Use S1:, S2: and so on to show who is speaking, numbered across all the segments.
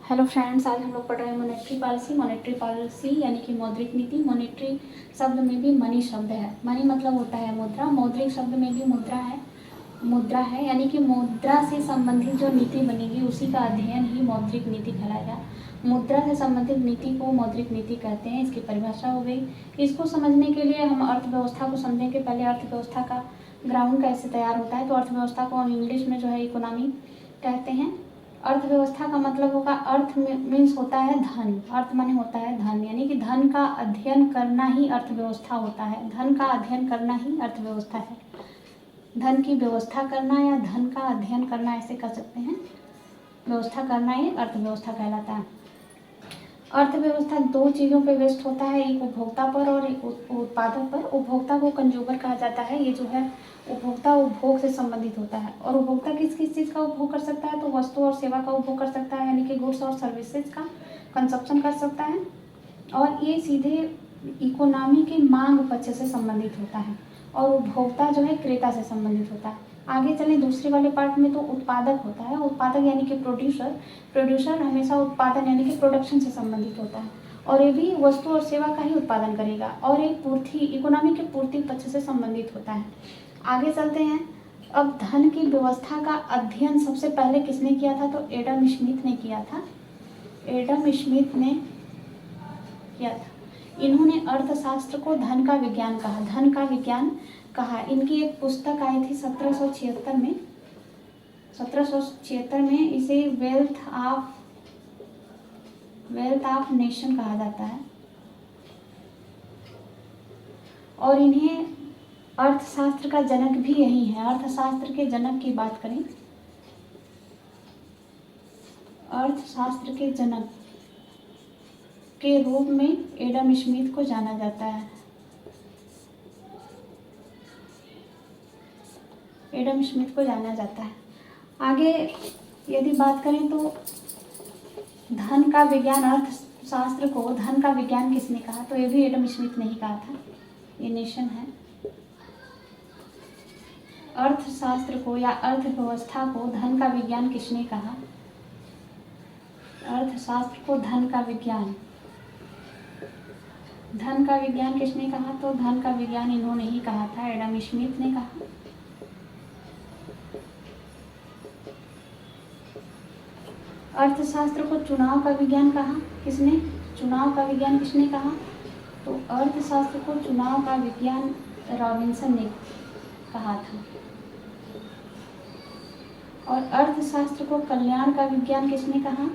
S1: Hello friends, आज हम लोग पढ़ रहे हैं मॉनेटरी पॉलिसी। मॉनेटरी पॉलिसी यानी कि मौद्रिक नीति। मॉनेटरी शब्द में भी मनी शब्द है। मनी मतलब होता है मुद्रा। मौद्रिक शब्द में भी मुद्रा है यानी कि मुद्रा से संबंधित जो नीति बनेगी उसी का अध्ययन ही मौद्रिक नीति कहलाएगा। मुद्रा से संबंधित नीति को मौद्रिक नीति कहते हैं। इसकी परिभाषा हो गई। इसको समझने के लिए हम अर्थव्यवस्था को समझेंगे। पहले अर्थव्यवस्था का ग्राउंड कैसे तैयार होता है, तो अर्थव्यवस्था को हम इंग्लिश में जो है इकोनॉमी कहते हैं। अर्थव्यवस्था का मतलब होगा, अर्थ मीन्स होता है धन। अर्थ माने होता है धन, यानी कि धन का अध्ययन करना ही अर्थव्यवस्था होता है। धन का अध्ययन करना ही अर्थव्यवस्था है। धन की व्यवस्था करना या धन का अध्ययन करना ऐसे कर सकते हैं। व्यवस्था करना ही अर्थव्यवस्था कहलाता है। अर्थव्यवस्था दो चीज़ों पे बेस्ड होता है, एक उपभोक्ता पर और एक उत्पादक पर। उपभोक्ता को कंज्यूमर कहा जाता है। ये जो है उपभोक्ता उपभोग से संबंधित होता है। और उपभोक्ता किस किस चीज़ का उपभोग कर सकता है, तो वस्तु और सेवा का उपभोग कर सकता है, यानी कि गुड्स और सर्विसेज का कंजप्शन कर सकता है। और ये सीधे इकोनॉमी के मांग पक्ष से संबंधित होता है। और उपभोक्ता जो है क्रेता से संबंधित होता है। आगे चलें दूसरे वाले पार्ट में, तो उत्पादक होता है। उत्पादक यानी कि प्रोड्यूसर हमेशा उत्पादन यानी कि प्रोडक्शन से संबंधित होता है, और ये भी वस्तु और सेवा का ही उत्पादन करेगा। और एक पूर्ति, इकोनॉमी के पूर्ति पक्ष से संबंधित होता है। आगे चलते हैं। अब धन की व्यवस्था का अध्ययन सबसे पहले किसने किया था, तो एडम स्मिथ ने किया था। एडम स्मिथ ने किया था। इन्होंने अर्थशास्त्र को धन का विज्ञान कहा। धन का विज्ञान कहा। इनकी एक पुस्तक आई थी 1776 में। 1776 में इसे वेल्थ ऑफ नेशन कहा जाता है। और इन्हें अर्थशास्त्र का जनक भी यही है। अर्थशास्त्र के जनक की बात करें, अर्थशास्त्र के जनक के रूप में एडम स्मिथ को जाना जाता है। एडम स्मिथ को जाना जाता है। आगे यदि बात करें तो धन का विज्ञान, अर्थशास्त्र को धन का विज्ञान किसने कहा, तो ये भी एडम स्मिथ ने ही कहा था। ये नेशन है। अर्थशास्त्र को या अर्थव्यवस्था को धन का विज्ञान किसने कहा, अर्थशास्त्र को धन का विज्ञान किसने कहा, तो धन का विज्ञान इन्होंने ही कहा था, एडम स्मिथ ने कहा। अर्थशास्त्र को चुनाव का विज्ञान कहा किसने, चुनाव का विज्ञान किसने कहा, तो अर्थशास्त्र को चुनाव का विज्ञान रॉबिन्सन ने कहा था। और अर्थशास्त्र को कल्याण का विज्ञान किसने कहा,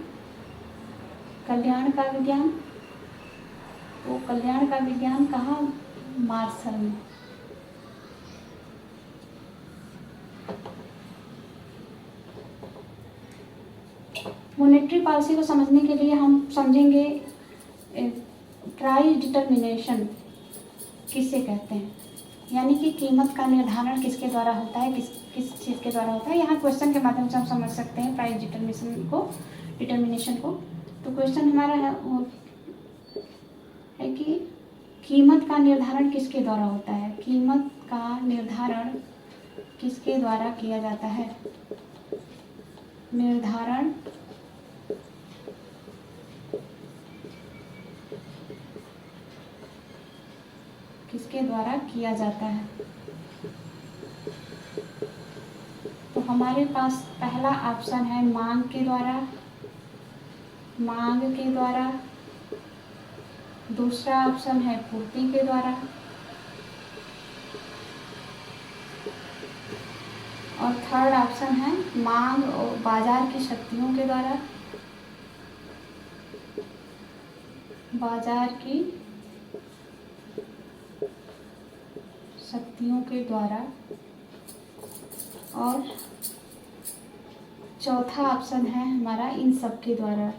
S1: कल्याण का विज्ञान, वो कल्याण का विज्ञान कहा मार्शल ने। मॉनेटरी पॉलिसी को समझने के लिए हम समझेंगे प्राइस डिटर्मिनेशन किससे कहते हैं, यानी कि कीमत का निर्धारण किसके द्वारा होता है, किस चीज़ के द्वारा होता है। यहाँ क्वेश्चन के माध्यम से हम समझ सकते हैं प्राइस डिटर्मिनेशन को। तो क्वेश्चन हमारा है कि कीमत का निर्धारण किसके द्वारा होता है, कीमत का निर्धारण किसके द्वारा किया जाता है, निर्धारण किसके द्वारा किया जाता है। तो हमारे पास पहला ऑप्शन है मांग के द्वारा, दूसरा ऑप्शन है पूर्ति के द्वारा, और थर्ड ऑप्शन है मांग और बाजार की शक्तियों के द्वारा, बाजार की शक्तियों के द्वारा, और चौथा ऑप्शन है हमारा इन सब के द्वारा।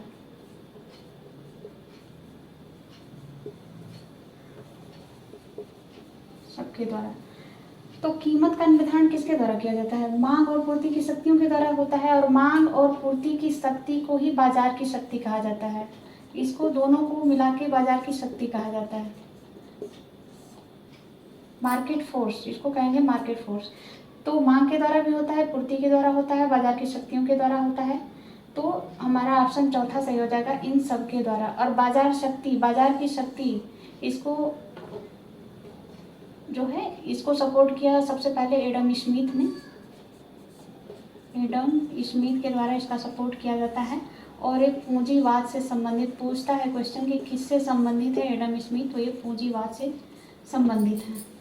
S1: सबके द्वारा। तो कीमत का निर्धारण किसके द्वारा किया जाता है, मांग और पूर्ति की शक्तियों के द्वारा होता है। और मांग और पूर्ति की शक्ति को ही बाजार की शक्ति कहा जाता है। इसको दोनों को मिला के बाजार की शक्ति कहा जाता है। मार्केट फोर्स, इसको कहेंगे मार्केट फोर्स। तो मांग के द्वारा भी होता है, पूर्ति के द्वारा होता है, बाजार की शक्तियों के द्वारा होता है। तो हमारा ऑप्शन चौथा सही हो जाएगा, इन सब के द्वारा। और बाजार शक्ति, बाजार की शक्ति, इसको जो है इसको सपोर्ट किया सबसे पहले एडम स्मिथ ने। एडम स्मिथ के द्वारा इसका सपोर्ट किया जाता है। और एक पूंजीवाद से संबंधित पूछता है क्वेश्चन कि किससे संबंधित है एडम स्मिथ, तो ये पूंजीवाद से संबंधित है।